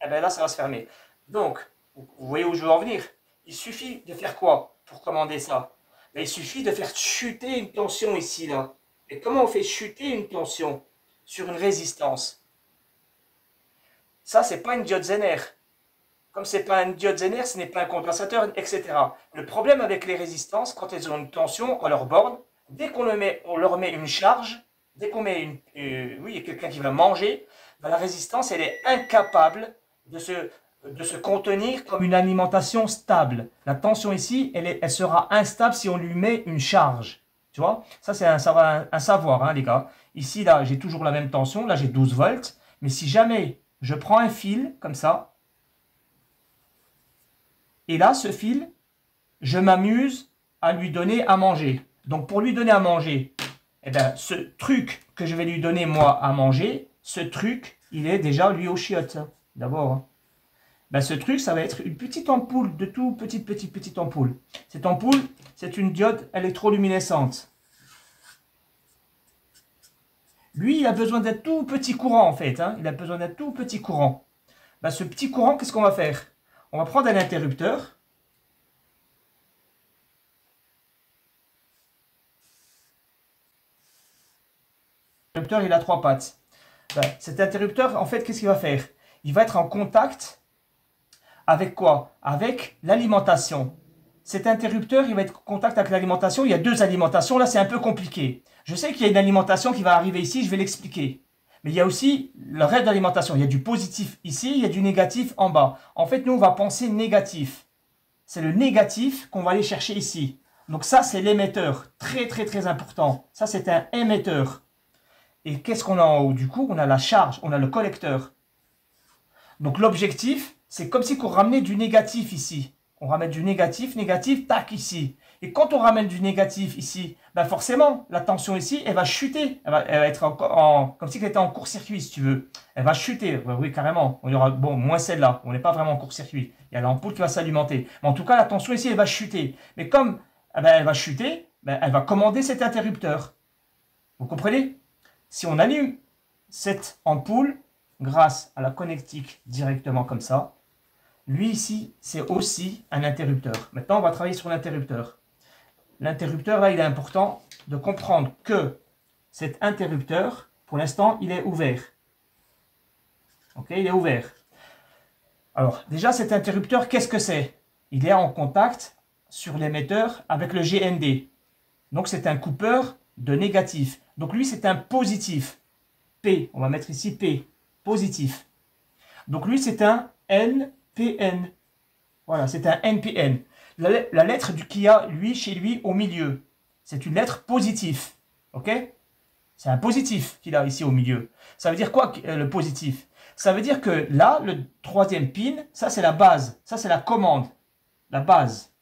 eh ben là ça va se fermer. Donc, vous voyez où je veux en venir? Il suffit de faire quoi pour commander ça? Ben, il suffit de faire chuter une tension ici, là. Et comment on fait chuter une tension sur une résistance? Ça, c'est pas une diode Zener. Comme c'est pas une diode Zener, ce n'est pas un compensateur, etc. Le problème avec les résistances, quand elles ont une tension à leur borne, dès qu'on leur met une charge, dès qu'on met oui, il y a quelqu'un qui va manger, ben la résistance, elle est incapable de se contenir comme une alimentation stable. La tension ici, elle sera instable si on lui met une charge. Tu vois? Ça, c'est un savoir, hein, les gars. Ici, là, j'ai toujours la même tension. Là, j'ai 12 volts. Mais si jamais je prends un fil, comme ça, et là, ce fil, je m'amuse à lui donner à manger. Donc, pour lui donner à manger, eh ben, ce truc que je vais lui donner, moi, à manger, ce truc, il est déjà, lui, aux chiottes, d'abord. Hein. Ben, ce truc, ça va être une petite ampoule, de tout petite ampoule. Cette ampoule, c'est une diode électroluminescente. Lui, il a besoin d'un tout petit courant, en fait. Hein. Il a besoin d'un tout petit courant. Ben, ce petit courant, qu'est-ce qu'on va faire? On va prendre un interrupteur. L'interrupteur, il a 3 pattes. Ben, cet interrupteur, en fait, qu'est-ce qu'il va faire? Il va être en contact avec quoi? Avec l'alimentation. Cet interrupteur, il va être en contact avec l'alimentation. Il y a 2 alimentations. Là, c'est un peu compliqué. Je sais qu'il y a une alimentation qui va arriver ici. Je vais l'expliquer. Mais il y a aussi le reste de l'alimentation. Il y a du positif ici. Il y a du négatif en bas. En fait, nous, on va penser négatif. C'est le négatif qu'on va aller chercher ici. Donc ça, c'est l'émetteur. Très, très, très important. Ça, c'est un émetteur. Et qu'est-ce qu'on a en haut? Du coup, on a la charge. On a le collecteur. Donc l'objectif, c'est comme si on ramenait du négatif ici. On ramène du négatif, tac, ici. Et quand on ramène du négatif ici, ben forcément, la tension ici, elle va chuter. Elle va être comme si elle était en court-circuit, si tu veux. Elle va chuter, oui, carrément. Il y aura, bon, moins celle-là. On n'est pas vraiment en court-circuit. Il y a l'ampoule qui va s'alimenter. Mais en tout cas, la tension ici, elle va chuter. Mais comme elle va chuter, elle va commander cet interrupteur. Vous comprenez? Si on allume cette ampoule, grâce à la connectique directement comme ça. Lui ici, c'est aussi un interrupteur. Maintenant, on va travailler sur l'interrupteur. L'interrupteur, là, il est important de comprendre que cet interrupteur, pour l'instant, il est ouvert. Ok, il est ouvert. Alors, déjà, cet interrupteur, qu'est-ce que c'est? Il est en contact sur l'émetteur avec le GND. Donc, c'est un coupeur de négatif. Donc, lui, c'est un positif. P, on va mettre ici P, positif. Donc, lui, c'est un NPN. Voilà, c'est un NPN. La lettre qu'il y a, lui, chez lui, au milieu, c'est une lettre positive. Ok? C'est un positif qu'il a ici au milieu. Ça veut dire quoi, le positif? Ça veut dire que là, le troisième pin, ça, c'est la base. Ça, c'est la commande. La base.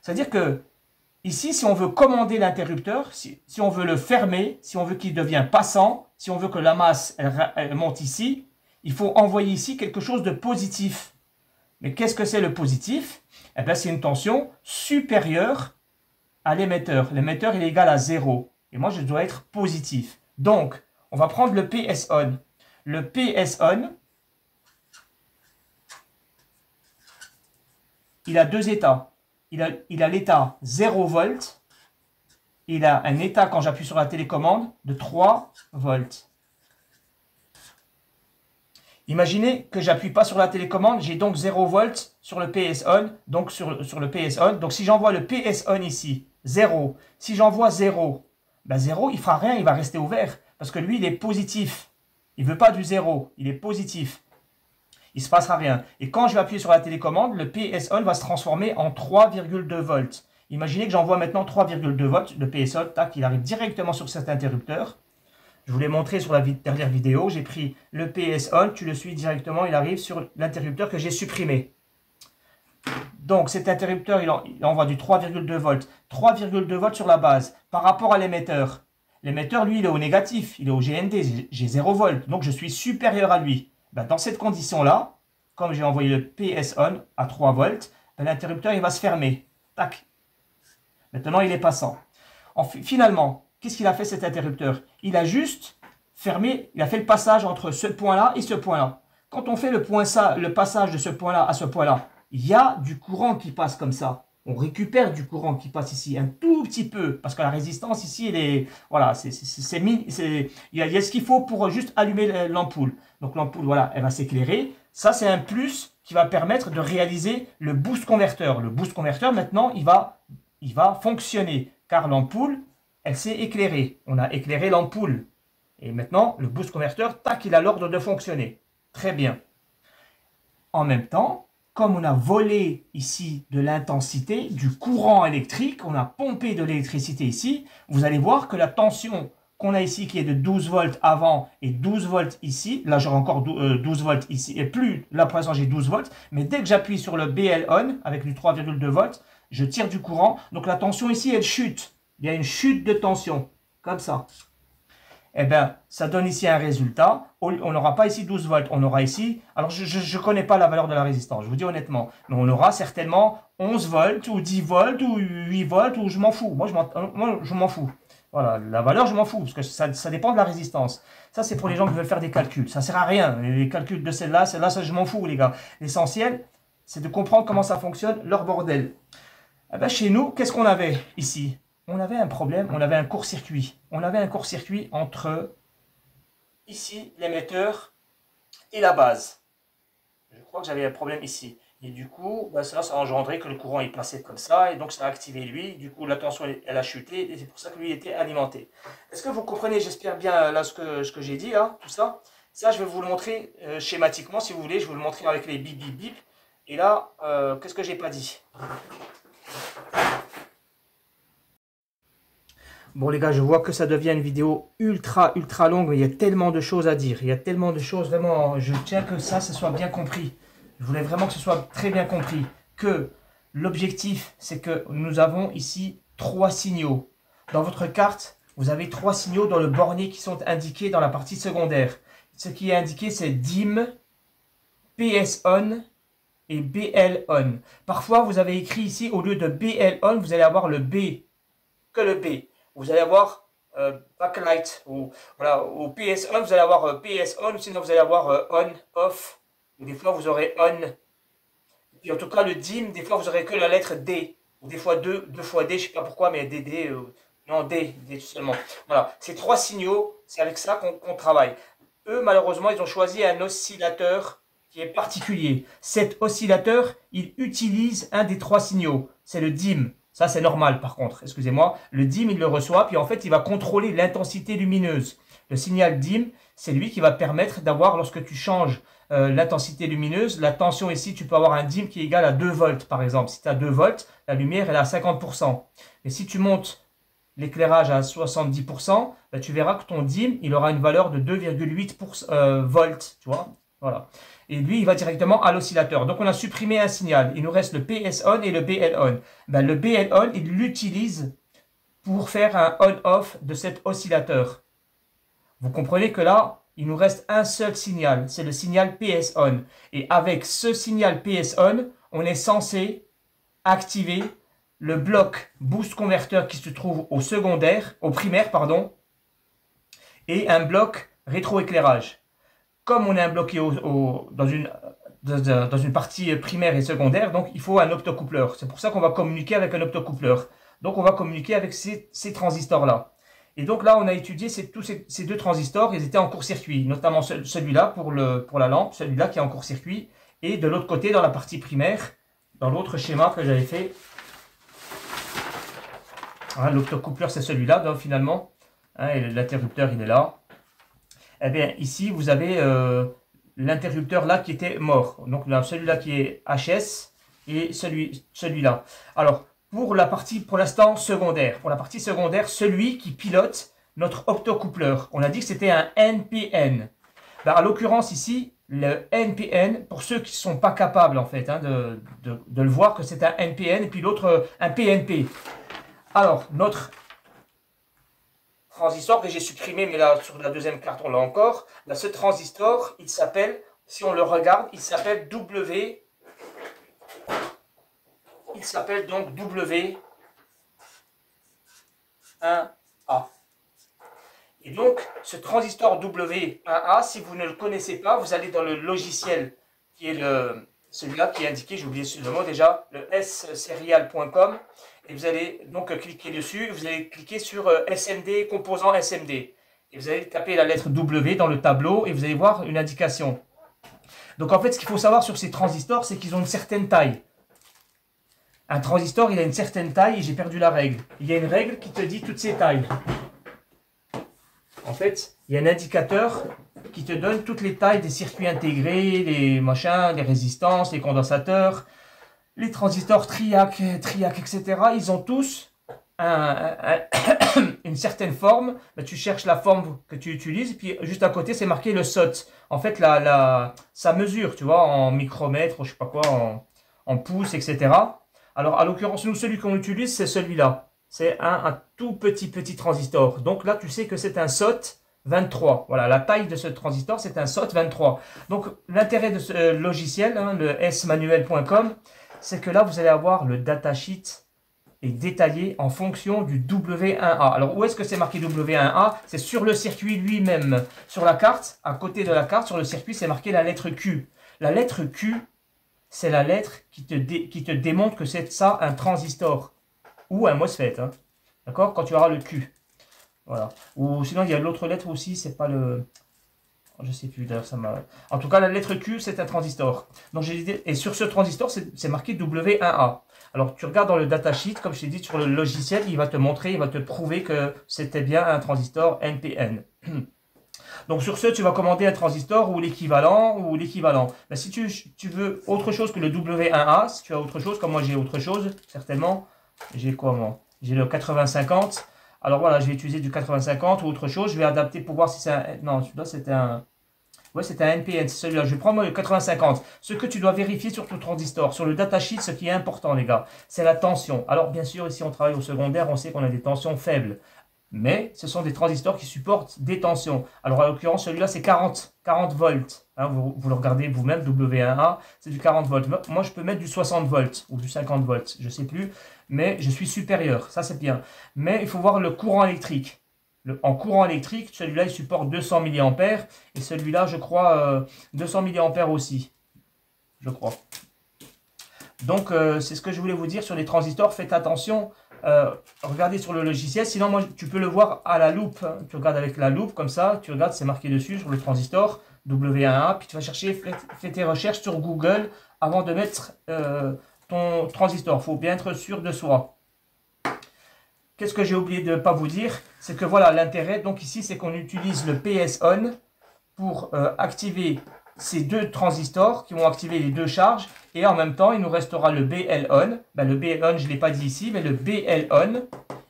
C'est-à-dire que ici, si on veut commander l'interrupteur, si on veut le fermer, si on veut qu'il devienne passant, si on veut que la masse elle monte ici, il faut envoyer ici quelque chose de positif. Mais qu'est-ce que c'est le positif? Eh bien, c'est une tension supérieure à l'émetteur. L'émetteur, il est égal à 0. Et moi, je dois être positif. Donc, on va prendre le PS on. Le PS on, il a deux états. Il a l'état 0 volts. Il a un état, quand j'appuie sur la télécommande, de 3 volts. Imaginez que j'appuie pas sur la télécommande, j'ai donc 0 volts sur le PS on, donc sur le PS on. Donc si j'envoie le PS on ici, 0. Si j'envoie 0, ben 0, il fera rien, il va rester ouvert. Parce que lui, il est positif. Il ne veut pas du 0, il est positif. Il ne se passera rien. Et quand je vais appuyer sur la télécommande, le PS on va se transformer en 3,2 volts. Imaginez que j'envoie maintenant 3,2 volts, le PS on, tac, il arrive directement sur cet interrupteur. Je vous l'ai montré sur la dernière vidéo, j'ai pris le PS on, tu le suis directement, il arrive sur l'interrupteur que j'ai supprimé. Donc cet interrupteur, il envoie du 3,2 volts. 3,2 volts sur la base. Par rapport à l'émetteur, l'émetteur, lui, il est au négatif, il est au GND, j'ai 0 volts, donc je suis supérieur à lui. Ben, dans cette condition-là, comme j'ai envoyé le PS on à 3 volts, ben, l'interrupteur, il va se fermer. Tac. Maintenant, il est passant. Finalement, qu'est-ce qu'il a fait cet interrupteur? Il a juste fermé, il a fait le passage entre ce point-là et ce point-là. Quand on fait le passage de ce point-là à ce point-là, il y a du courant qui passe comme ça. On récupère du courant qui passe ici, un tout petit peu, parce que la résistance ici, elle est, voilà, il y a ce qu'il faut pour juste allumer l'ampoule. Donc l'ampoule, voilà, elle va s'éclairer. Ça, c'est un plus qui va permettre de réaliser le boost converteur. Le boost converteur, maintenant, il va fonctionner, car l'ampoule, elle s'est éclairée. On a éclairé l'ampoule. Et maintenant, le boost converteur, tac, il a l'ordre de fonctionner. Très bien. En même temps, comme on a volé ici de l'intensité, du courant électrique, on a pompé de l'électricité ici, vous allez voir que la tension qu'on a ici, qui est de 12 volts avant et 12 volts ici, là j'aurai encore 12 volts ici, et plus, là pour l'instant j'ai 12 volts, mais dès que j'appuie sur le BL on, avec du 3,2 volts, je tire du courant, donc la tension ici, elle chute. Il y a une chute de tension, comme ça. Eh bien, ça donne ici un résultat. On n'aura pas ici 12 volts, on aura ici... Alors, je ne connais pas la valeur de la résistance, je vous dis honnêtement. Mais on aura certainement 11 volts, ou 10 volts, ou 8 volts, ou je m'en fous. Moi, je m'en fous. Voilà, la valeur, je m'en fous, parce que ça dépend de la résistance. Ça, c'est pour les gens qui veulent faire des calculs. Ça ne sert à rien. Les calculs de celle-là, ça, je m'en fous, les gars. L'essentiel, c'est de comprendre comment ça fonctionne, leur bordel. Eh bien, chez nous, qu'est-ce qu'on avait ici? On avait un problème, on avait un court-circuit. On avait un court-circuit entre, ici, l'émetteur et la base. Je crois que j'avais un problème ici. Et du coup, ben ça a engendré que le courant est placé comme ça, et donc ça a activé lui. Du coup, la tension, elle a chuté, et c'est pour ça que lui était alimenté. Est-ce que vous comprenez, j'espère bien, là, ce que j'ai dit, hein, tout ça? Ça, je vais vous le montrer schématiquement, si vous voulez. Je vais vous le montrer avec les bip, bip, bip. Et là, qu'est-ce que j'ai pas dit? Bon les gars, je vois que ça devient une vidéo ultra longue, mais il y a tellement de choses à dire. Il y a tellement de choses, vraiment, je tiens que ça soit bien compris. Je voulais vraiment que ce soit très bien compris. Que l'objectif, c'est que nous avons ici 3 signaux. Dans votre carte, vous avez 3 signaux dans le bornier qui sont indiqués dans la partie secondaire. Ce qui est indiqué, c'est DIM, PS on et BL on. Parfois, vous avez écrit ici, au lieu de BL on, vous allez avoir le B, que le B. Vous allez avoir backlight. Ou, voilà, au PS on, vous allez avoir PS on, ou sinon vous allez avoir on, off. Ou des fois vous aurez on. Et puis en tout cas, le dim, des fois vous aurez que la lettre D. Ou des fois deux fois D, je sais pas pourquoi, mais DD, non, D seulement. Voilà, ces trois signaux, c'est avec ça qu'on travaille. Eux, malheureusement, ils ont choisi un oscillateur qui est particulier. Cet oscillateur, il utilise un des trois signaux. C'est le dim. Ça, c'est normal, par contre. Excusez-moi. Le dim, il le reçoit, puis en fait, il va contrôler l'intensité lumineuse. Le signal dim, c'est lui qui va permettre d'avoir, lorsque tu changes l'intensité lumineuse, la tension ici, tu peux avoir un dim qui est égal à 2 volts, par exemple. Si tu as 2 volts, la lumière, elle est à 50%. Et si tu montes l'éclairage à 70%, ben, tu verras que ton dim, il aura une valeur de 2,8 volts, tu vois. Voilà. Et lui, il va directement à l'oscillateur. Donc, on a supprimé un signal. Il nous reste le PS on et le BL on. Ben, le BL on, il l'utilise pour faire un on-off de cet oscillateur. Vous comprenez que là, il nous reste un seul signal. C'est le signal PS on. Et avec ce signal PS on, on est censé activer le bloc boost converteur qui se trouve au secondaire, au primaire, pardon, et un bloc rétroéclairage. Comme on est un bloqué dans une partie primaire et secondaire, donc il faut un optocoupleur. C'est pour ça qu'on va communiquer avec un optocoupleur. Donc on va communiquer avec ces transistors-là. Et donc là, on a étudié tous ces deux transistors, ils étaient en court-circuit, notamment celui-là pour la lampe, celui-là qui est en court-circuit, et de l'autre côté, dans la partie primaire, dans l'autre schéma que j'avais fait, hein, l'optocoupleur c'est celui-là, donc finalement, hein, et l'interrupteur il est là. Eh bien ici, vous avez l'interrupteur là qui était mort, donc celui-là qui est HS, et celui-là. Alors, pour l'instant secondaire. Pour la partie secondaire, celui qui pilote notre optocoupleur. On a dit que c'était un NPN. Ben, à l'occurrence ici, le NPN, pour ceux qui ne sont pas capables en fait hein, de le voir, que c'est un NPN et puis l'autre un PNP. Alors, notre transistor que j'ai supprimé, mais là sur la deuxième carte on l'a encore. Là, ce transistor, il s'appelle, si on le regarde, il s'appelle W. Il s'appelle donc W1A. Et donc, ce transistor W1A, si vous ne le connaissez pas, vous allez dans le logiciel qui est celui-là qui est indiqué, j'ai oublié le mot déjà, le sserial.com. Et vous allez donc cliquer dessus, vous allez cliquer sur SMD, composant SMD. Et vous allez taper la lettre W dans le tableau et vous allez voir une indication. Donc en fait, ce qu'il faut savoir sur ces transistors, c'est qu'ils ont une certaine taille. Un transistor, il a une certaine taille et j'ai perdu la règle. Il y a une règle qui te dit toutes ces tailles. En fait, il y a un indicateur qui te donne toutes les tailles des circuits intégrés, les machins, les résistances, les condensateurs, les transistors triac, etc. Ils ont tous une certaine forme. Ben, tu cherches la forme que tu utilises, et puis juste à côté, c'est marqué le SOT. En fait, ça mesure, tu vois, en micromètre, je sais pas quoi, en pouces, etc. Alors, à l'occurrence, nous, celui qu'on utilise, c'est celui-là. C'est un tout petit transistor. Donc là, tu sais que c'est un SOT 23. Voilà, la taille de ce transistor, c'est un SOT 23. Donc, l'intérêt de ce logiciel, hein, le smanuel.com, c'est que là, vous allez avoir le datasheet est détaillé en fonction du W1A. Alors, où est-ce que c'est marqué W1A? C'est sur le circuit lui-même. Sur la carte, à côté de la carte, sur le circuit, c'est marqué la lettre Q. La lettre Q, c'est la lettre qui te démontre que c'est ça un transistor ou un MOSFET. Hein. D'accord? Quand tu auras le Q. Voilà. Ou sinon, il y a l'autre lettre aussi, c'est pas le... Je sais plus, d'ailleurs, ça m'a... En tout cas, la lettre Q, c'est un transistor. Donc, et sur ce transistor, c'est marqué W1A. Alors, tu regardes dans le datasheet, comme je t'ai dit, sur le logiciel, il va te montrer, il va te prouver que c'était bien un transistor NPN. Donc sur ce, tu vas commander un transistor ou l'équivalent Mais si tu veux autre chose que le W1A, si tu as autre chose, comme moi j'ai autre chose, certainement, j'ai quoi moi? J'ai le 8050. Alors voilà, je vais utiliser du 8050 ou autre chose. Je vais adapter pour voir si c'est un... Non, celui-là c'était un... Ouais, c'était un NPN, c'est celui-là. Je vais prendre le 8050. Ce que tu dois vérifier sur ton transistor, sur le datasheet, ce qui est important les gars, c'est la tension. Alors bien sûr, ici on travaille au secondaire, on sait qu'on a des tensions faibles. Mais ce sont des transistors qui supportent des tensions. Alors, en l'occurrence, celui-là, c'est 40 volts. Hein, vous le regardez vous-même, W1A, c'est du 40 volts. Moi, je peux mettre du 60 volts ou du 50 volts, je ne sais plus. Mais je suis supérieur, ça c'est bien. Mais il faut voir le courant électrique. en courant électrique, celui-là, il supporte 200 mA. Et celui-là, je crois, 200 mA aussi. Je crois. Donc, c'est ce que je voulais vous dire sur les transistors. Faites attention. Regardez sur le logiciel. Sinon, moi, tu peux le voir à la loupe. Hein. Tu regardes avec la loupe, comme ça. Tu regardes, c'est marqué dessus sur le transistor. W1A. Puis tu vas chercher, fais tes recherches sur Google avant de mettre ton transistor. Il faut bien être sûr de soi. Qu'est-ce que j'ai oublié de ne pas vous dire? C'est que voilà, l'intérêt, donc ici, c'est qu'on utilise le PS-on pour activer ces deux transistors qui vont activer les deux charges. Et en même temps, il nous restera le BL-on. Ben, le BL-on, je ne l'ai pas dit ici, mais le BL-on,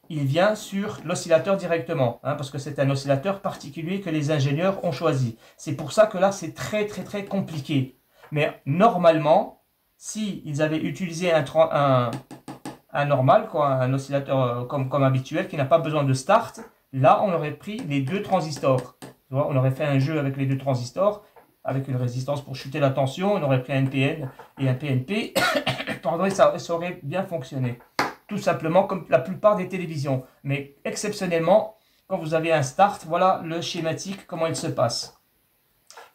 il vient sur l'oscillateur directement. Hein, parce que c'est un oscillateur particulier que les ingénieurs ont choisi. C'est pour ça que là, c'est très, très, très compliqué. Mais normalement, si ils avaient utilisé un normal, quoi, un oscillateur comme habituel, qui n'a pas besoin de start, là, on aurait pris les deux transistors. Tu vois, on aurait fait un jeu avec les deux transistors, avec une résistance pour chuter la tension, on aurait pris un NPN et un PNP, pardon, et ça aurait bien fonctionné. Tout simplement comme la plupart des télévisions. Mais exceptionnellement, quand vous avez un start, voilà le schématique, comment il se passe.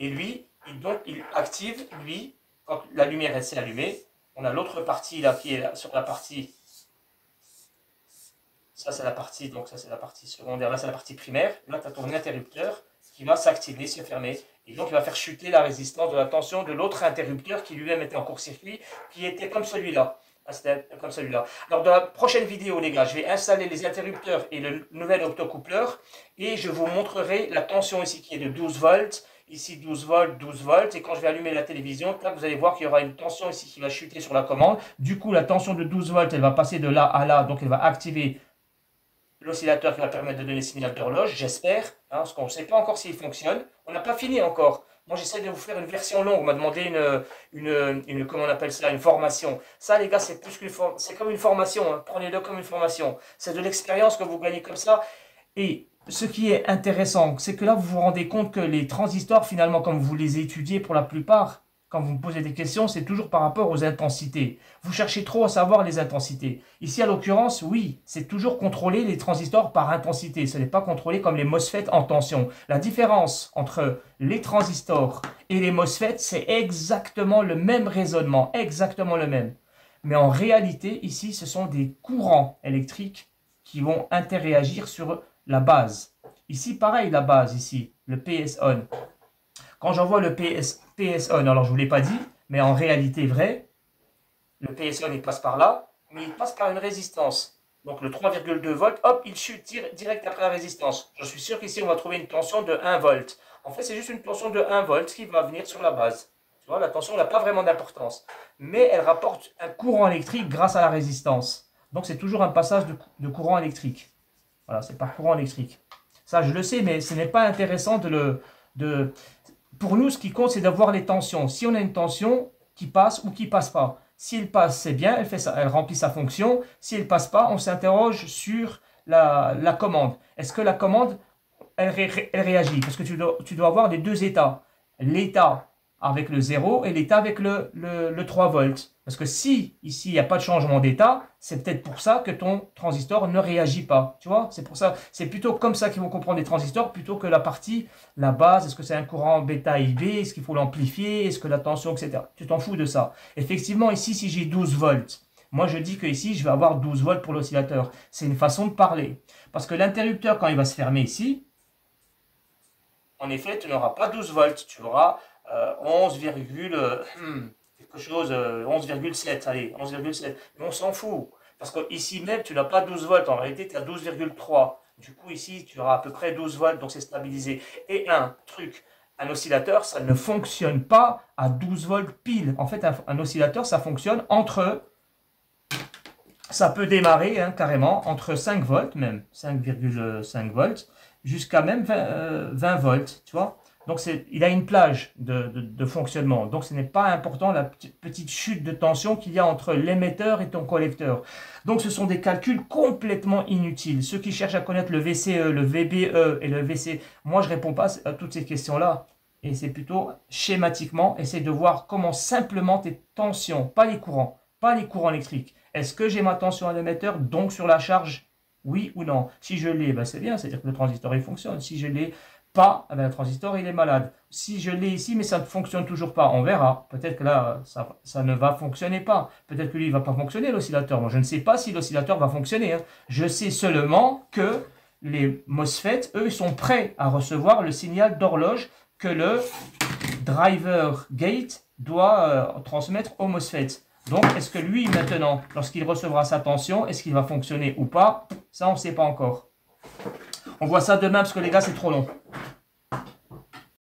Et lui, il active, lui, quand la lumière s'est allumée, on a l'autre partie là qui est là, sur la partie. Ça c'est la partie, donc ça c'est la partie secondaire, là c'est la partie primaire. Là tu as ton interrupteur qui va s'activer, se fermer. Et donc il va faire chuter la résistance de la tension de l'autre interrupteur qui lui-même était en court-circuit, qui était comme celui-là. C'était comme celui-là. Alors dans la prochaine vidéo les gars, je vais installer les interrupteurs et le nouvel optocoupleur. Et je vous montrerai la tension ici qui est de 12 volts. Ici 12 volts, 12 volts, et quand je vais allumer la télévision, là, vous allez voir qu'il y aura une tension ici qui va chuter sur la commande. Du coup, la tension de 12 volts, elle va passer de là à là, donc elle va activer l'oscillateur qui va permettre de donner le signal d'horloge, j'espère, hein, parce qu'on ne sait pas encore s'il fonctionne. On n'a pas fini encore. Moi, j'essaie de vous faire une version longue. On m'a demandé comment on appelle ça, une formation. Ça, les gars, c'est plus qu'une c'est comme une formation. Hein. Prenez-le comme une formation. C'est de l'expérience que vous gagnez comme ça. Et ce qui est intéressant, c'est que là, vous vous rendez compte que les transistors, finalement, comme vous les étudiez pour la plupart, quand vous me posez des questions, c'est toujours par rapport aux intensités. Vous cherchez trop à savoir les intensités. Ici, à l'occurrence, oui, c'est toujours contrôler les transistors par intensité. Ce n'est pas contrôlé comme les MOSFET en tension. La différence entre les transistors et les MOSFET, c'est exactement le même raisonnement, exactement le même. Mais en réalité, ici, ce sont des courants électriques qui vont interréagir sur la base. Ici, pareil, la base, ici, le PS-on. Quand j'envoie le PS-on, alors je ne vous l'ai pas dit, mais en réalité vrai, le PS-on il passe par là, mais il passe par une résistance. Donc le 3,2 volts, hop, il chute direct après la résistance. Je suis sûr qu'ici on va trouver une tension de 1 volt. En fait, c'est juste une tension de 1 volt qui va venir sur la base. Tu vois, la tension n'a pas vraiment d'importance. Mais elle rapporte un courant électrique grâce à la résistance. Donc c'est toujours un passage de courant électrique. Voilà, c'est par courant électrique. Ça, je le sais, mais ce n'est pas intéressant Pour nous, ce qui compte, c'est d'avoir les tensions. Si on a une tension qui passe ou qui ne passe pas. Si elle passe, c'est bien, elle remplit sa fonction. Si elle ne passe pas, on s'interroge sur la commande. Est-ce que la commande, elle réagit? Parce que tu dois avoir les deux états. L'état avec le 0 et l'état avec le 3 volts. Parce que si, ici, il n'y a pas de changement d'état, c'est peut-être pour ça que ton transistor ne réagit pas. Tu vois, c'est pour ça, c'est plutôt comme ça qu'ils vont comprendre les transistors, plutôt que la partie, la base, est-ce que c'est un courant bêta IB, est-ce qu'il faut l'amplifier, est-ce que la tension, etc. Tu t'en fous de ça. Effectivement, ici, si j'ai 12 volts, moi je dis que ici, je vais avoir 12 volts pour l'oscillateur. C'est une façon de parler. Parce que l'interrupteur, quand il va se fermer ici, en effet, tu n'auras pas 12 volts, tu auras 11, quelque chose, 11,7, allez, 11,7. Mais on s'en fout. Parce qu'ici même, tu n'as pas 12 volts. En réalité, tu as 12,3. Du coup, ici, tu auras à peu près 12 volts, donc c'est stabilisé. Et un oscillateur, ça ne fonctionne pas à 12 volts pile. En fait, un oscillateur, ça fonctionne ça peut démarrer carrément entre 5 volts, même 5,5 volts, jusqu'à même 20 volts, tu vois. Donc, il a une plage de fonctionnement. Donc, ce n'est pas important la petite chute de tension qu'il y a entre l'émetteur et ton collecteur. Donc, ce sont des calculs complètement inutiles. Ceux qui cherchent à connaître le VCE, le VBE et le VC, moi, je ne réponds pas à toutes ces questions-là. Et c'est plutôt schématiquement, essayer de voir comment simplement tes tensions, pas les courants électriques. Est-ce que j'ai ma tension à l'émetteur, donc sur la charge Oui ou non? Si je l'ai, ben c'est bien, c'est-à-dire que le transistor il fonctionne. Si je l'ai pas, eh ben, le transistor il est malade. Si je l'ai ici, mais ça ne fonctionne toujours pas, on verra. Peut-être que là, ça ne va fonctionner pas. Peut-être que lui, il ne va pas fonctionner, l'oscillateur. Moi, je ne sais pas si l'oscillateur va fonctionner, hein. Je sais seulement que les MOSFET, eux, ils sont prêts à recevoir le signal d'horloge que le driver gate doit transmettre au MOSFET. Donc, est-ce que lui, maintenant, lorsqu'il recevra sa tension, est-ce qu'il va fonctionner ou pas? Ça, on ne sait pas encore. On voit ça demain parce que les gars, c'est trop long.